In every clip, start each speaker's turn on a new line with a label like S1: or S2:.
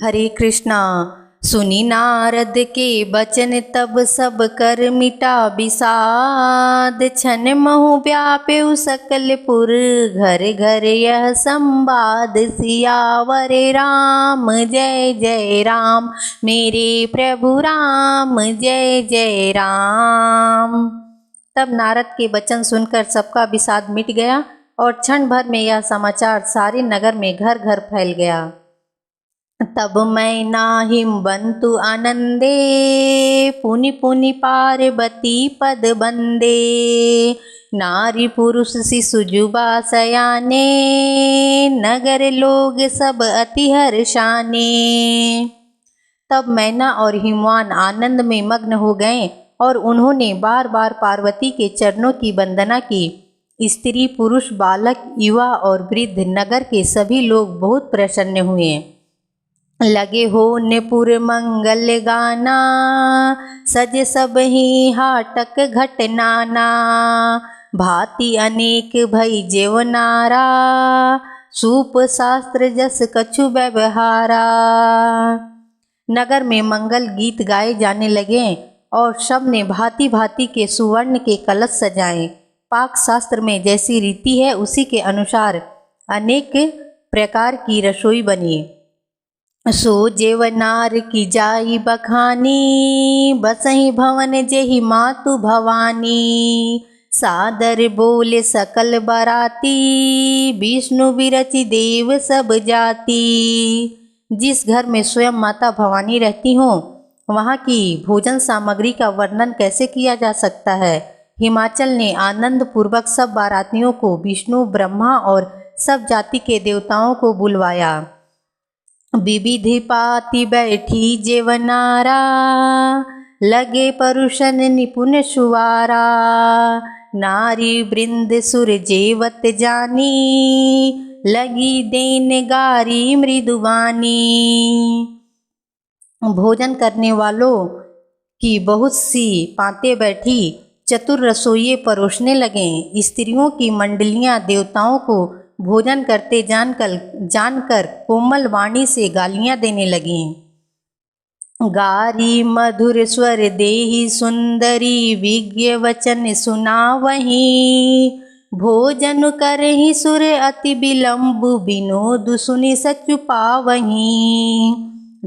S1: हरे कृष्णा। सुनी नारद के बचन तब सब कर मिटा विषाद। छन महु व्याप्यउ सकल पुर घर घर यह संवाद। सियावर राम जय जय राम, मेरे प्रभु राम जय जय राम। तब नारद के वचन सुनकर सबका विषाद मिट गया और क्षण भर में यह समाचार सारे नगर में घर घर फैल गया। तब मैना हिमवंतु आनंदे, पुनि पुनि पार्वती पद बंदे। नारी पुरुष शिशु जुबा सयाने, नगर लोग सब अति हर्षाने। तब मैना और हिमवान आनंद में मग्न हो गए और उन्होंने बार बार पार्वती के चरणों की वंदना की। स्त्री पुरुष बालक युवा और वृद्ध नगर के सभी लोग बहुत प्रसन्न हुए। लगे हो निपुर मंगल गाना, सज सब ही हाटक घट नाना। भांति अनेक भई जेवनारा, सूप शास्त्र जस कछु व्यवहारा। नगर में मंगल गीत गाए जाने लगे और सब ने भांति भांति के सुवर्ण के कलश सजाए। पाक शास्त्र में जैसी रीति है उसी के अनुसार अनेक प्रकार की रसोई बनी। सो जेवनार की जाई बखानी, बसही भवन जेहि मातु भवानी। सादर बोले सकल बराती, विष्णु विरचि देव सब जाति। जिस घर में स्वयं माता भवानी रहती हो वहाँ की भोजन सामग्री का वर्णन कैसे किया जा सकता है। हिमाचल ने आनंद पूर्वक सब बारातियों को, विष्णु ब्रह्मा और सब जाति के देवताओं को बुलवाया। विविधि पाति बैठी जेवनारा, लगे परुषन निपुण सुवारा। नारी वृंद सुर जेवत जानी, लगी देन गारी मृदुवानी। भोजन करने वालों की बहुत सी पाते बैठी चतुर रसोइये परोसने लगे। स्त्रियों की मंडलियां देवताओं को भोजन करते जानकर कोमल वाणी से गालियां देने लगी। गारी मधुर स्वर देहि सुंदरी, विज्ञ वचन सुनावहीं। भोजन करहि सुर अति विलंब, विनोद सुनि सचु पावहीं।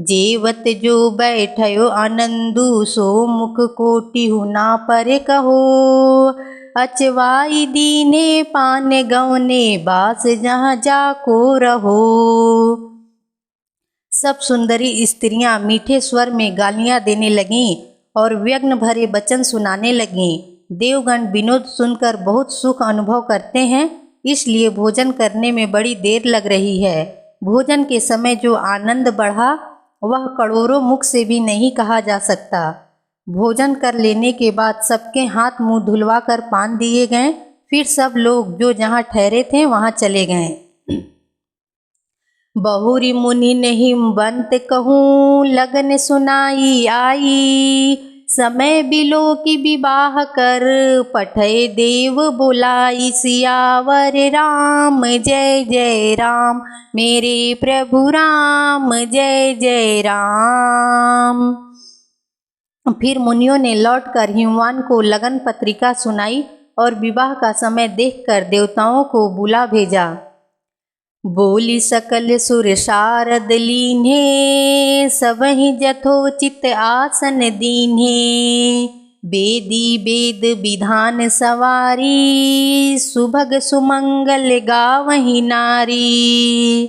S1: जेवत जो बैठयो आनंदु, सो मुख कोटिहु ना पर कहो। अचवाई दीने पान गवने, बास जहाँ जाको रहो। सब सुंदरी स्त्रियां मीठे स्वर में गालियां देने लगीं और व्यग्न भरे वचन सुनाने लगीं। देवगण विनोद सुनकर बहुत सुख अनुभव करते हैं, इसलिए भोजन करने में बड़ी देर लग रही है। भोजन के समय जो आनंद बढ़ा वह करोड़ों मुख से भी नहीं कहा जा सकता। भोजन कर लेने के बाद सबके हाथ मुंह धुलवा कर पान दिए गए। फिर सब लोग जो जहाँ ठहरे थे वहाँ चले गए। बहुरी मुनि हिमवंत कहूँ, लगन सुनाई आई। समय बिलो की विवाह कर, पठय देव बुलाई। सियावर राम जय जय राम, मेरे प्रभु राम जय जय राम। फिर मुनियों ने लौटकर हिमवान को लगन पत्रिका सुनाई और विवाह का समय देखकर देवताओं को बुला भेजा। बोली सकल सुर शारद लीन्हे, सबहि जथोचित आसन दीन्हे। वेदी वेद विधान सवारी, सुभग सुमंगल गावहीं नारी।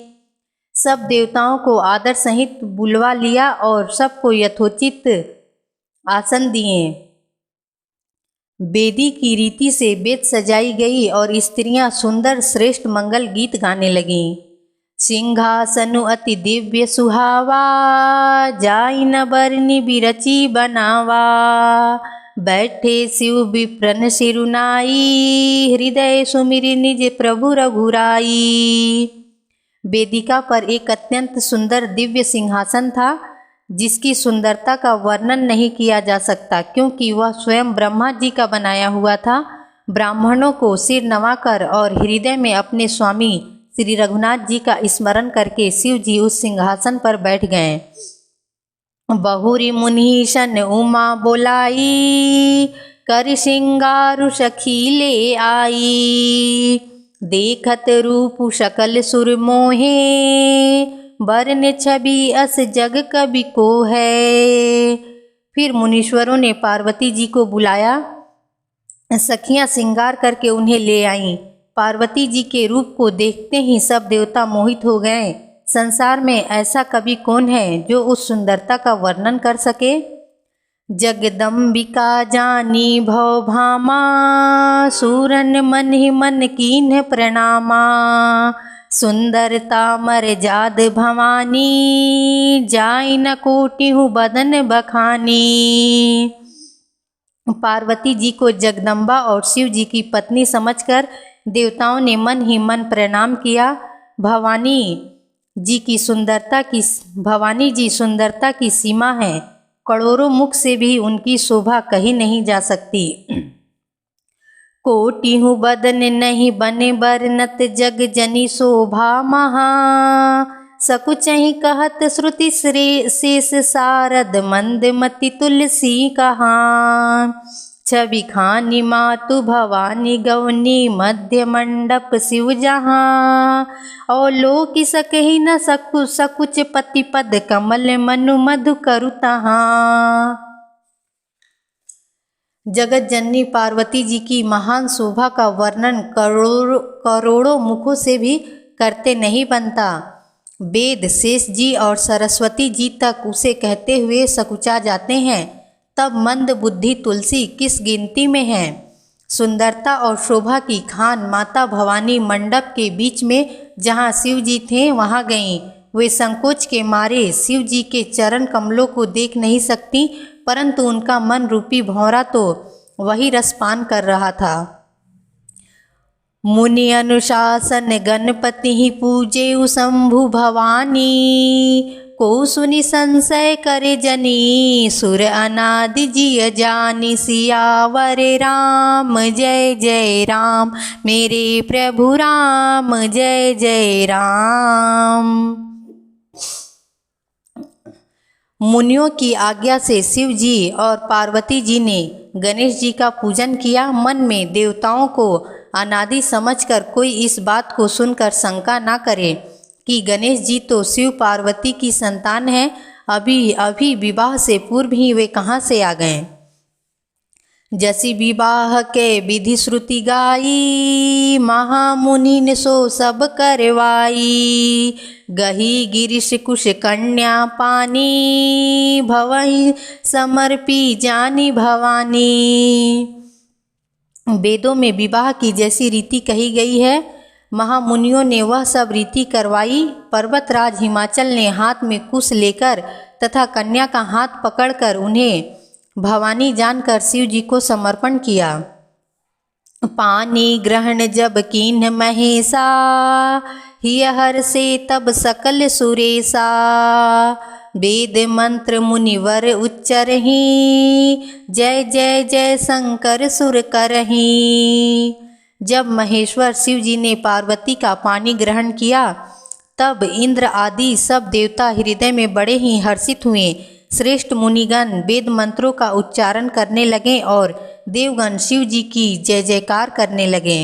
S1: सब देवताओं को आदर सहित बुलवा लिया और सबको यथोचित आसन दिए। वेदी की रीति से वेद सजाई गई और स्त्रियां सुंदर श्रेष्ठ मंगल गीत गाने लगीं। सिंहासनु अति दिव्य सुहावा, जाई न बरनी बिरची बनावा। बैठे शिव विप्रन सिरुनाई, हृदय सुमिरि निज प्रभु रघुराई। वेदिका पर एक अत्यंत सुंदर दिव्य सिंहासन था, जिसकी सुंदरता का वर्णन नहीं किया जा सकता, क्योंकि वह स्वयं ब्रह्मा जी का बनाया हुआ था। ब्राह्मणों को सिर नवाकर और हृदय में अपने स्वामी श्री रघुनाथ जी का स्मरण करके शिव जी उस सिंहासन पर बैठ गए। बहुरी मुनीशन उमा बोलाई, कर श्रृंगारु सखी ले आई। देखत रूप सकल सुर मोहे, बरन छवि अस जग कवि को है। फिर मुनीश्वरों ने पार्वती जी को बुलाया। सखियां श्रृंगार करके उन्हें ले आईं। पार्वती जी के रूप को देखते ही सब देवता मोहित हो गए। संसार में ऐसा कवि कौन है जो उस सुंदरता का वर्णन कर सके। जगदम्बिका जानी भव भामा, सूरन मन ही मन कीन्ह प्रणामा। सुंदरता मर्याद भवानी, जाई न कोटिहु बदन बखानी। पार्वती जी को जगदम्बा और शिव जी की पत्नी समझकर देवताओं ने मन ही मन प्रणाम किया। भवानी जी सुंदरता की सीमा है। करोड़ों मुख से भी उनकी शोभा कही नहीं जा सकती। कोटिहु बदन नहीं बने बरनत, जग जनी शोभा महा। सकुचहि कहत श्रुति शेष सारद, मंद मति तुलसी कहा। छवि खानी मातु भवानी गौनी, मध्य मंडप शिव जहाँ। और लोक सकहि न सकुच पति पद, कमल मनु मधु करु तहाँ। जगत जननी पार्वती जी की महान शोभा का वर्णन करोड़ों मुखों से भी करते नहीं बनता। वेद शेष जी और सरस्वती जी तक उसे कहते हुए सकुचा जाते हैं, तब मंद बुद्धि तुलसी किस गिनती में है। सुंदरता और शोभा की खान माता भवानी मंडप के बीच में जहाँ शिव जी थे वहाँ गईं। वे संकोच के मारे शिव जी के चरण कमलों को देख नहीं सकती, परंतु उनका मन रूपी भौरा तो वही रसपान कर रहा था। मुनि अनुशासन गणपति ही पूजे शंभु भवानी, को सुनि संशय करे जनी, सुर अनादि जिय जानी। सियावर राम जय जय राम, मेरे प्रभु राम जय जय राम। मुनियों की आज्ञा से शिव जी और पार्वती जी ने गणेश जी का पूजन किया। मन में देवताओं को अनादि समझकर कोई इस बात को सुनकर शंका ना करे कि गणेश जी तो शिव पार्वती की संतान है, अभी विवाह से पूर्व ही वे कहाँ से आ गए। जसी विवाह के विधि श्रुति गाई, महामुनि ने सो सब करवाई। गही गिरिश कुश कन्या पानी, भवहि समर्पी जानी भवानी। वेदों में विवाह की जैसी रीति कही गई है, महामुनियों ने वह सब रीति करवाई। पर्वतराज हिमाचल ने हाथ में कुश लेकर तथा कन्या का हाथ पकड़कर उन्हें भवानी जानकर शिव जी को समर्पण किया। पानी ग्रहण जब कीन्ह महेशा, हिय हर से तब सकल सुरेशा। वेद मंत्र मुनिवर उच्चरहि, जय जय जय शंकर सुर करहि। जब महेश्वर शिव जी ने पार्वती का पानी ग्रहण किया, तब इंद्र आदि सब देवता हृदय में बड़े ही हर्षित हुए। श्रेष्ठ मुनिगण वेद मंत्रों का उच्चारण करने लगे और देवगण शिव जी की जय जयकार करने लगे।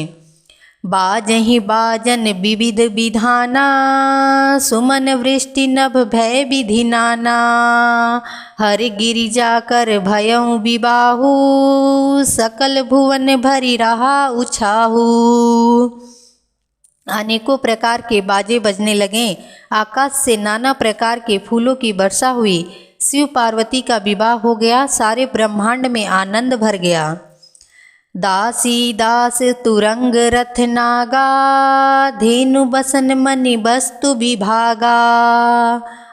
S1: बाजहि बाजन विविध विधाना, सुमन वृष्टि नभ भय विधि नाना। हर गिरिजा कर भयउ विबाहु, सकल भुवन भरी रहा उछाहू। अनेकों प्रकार के बाजे बजने लगे। आकाश से नाना प्रकार के फूलों की वर्षा हुई। शिव पार्वती का विवाह हो गया। सारे ब्रह्मांड में आनंद भर गया। दासी दास तुरंग रथ नागा, धेनु बसन मनि वस्तु विभागा।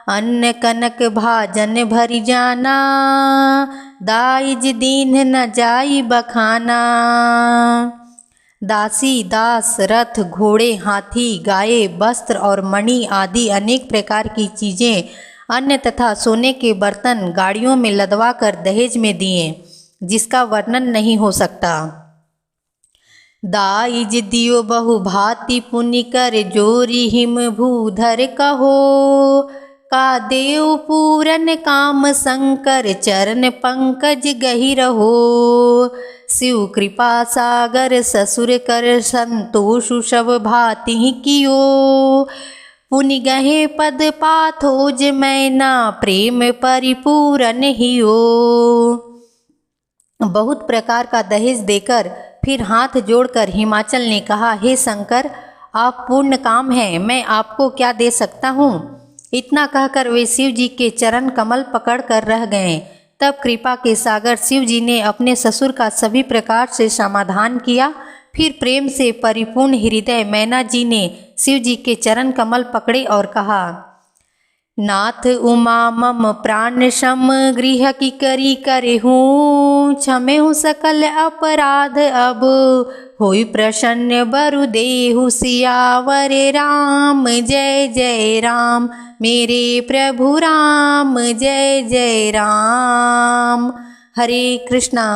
S1: अन्न कनक भाजन भरी जाना, दाइज दीन न जाई बखाना। दासी दास रथ घोड़े हाथी गाय वस्त्र और मणि आदि अनेक प्रकार की चीज़ें, अन्न तथा सोने के बर्तन गाड़ियों में लदवा कर दहेज में दिए, जिसका वर्णन नहीं हो सकता। दाइज दियो बहु भांति पुनि कर जोरी हिम भूधर कहो। का देव पूरन काम शंकर चरण पंकज गहि रहो। शिव कृपा सागर ससुर कर संतोष सब भांति कियो। पुनि गहे पद पाथोज मैना प्रेम परिपूरन हियो। बहुत प्रकार का दहेज देकर फिर हाथ जोड़कर हिमाचल ने कहा, हे शंकर, आप पूर्ण काम हैं, मैं आपको क्या दे सकता हूँ। इतना कहकर वे शिव जी के चरण कमल पकड़ कर रह गए। तब कृपा के सागर शिव जी ने अपने ससुर का सभी प्रकार से समाधान किया। फिर प्रेम से परिपूर्ण हृदय मैना जी ने शिव जी के चरण कमल पकड़े और कहा, नाथ उमा मम प्राण सम गृह की करी करे हूँ। क्षमे हूँ सकल अपराध अब होई प्रसन्न बरु देहु। सियावर राम जय जय राम, मेरे प्रभु राम जय जय राम। हरे कृष्णा।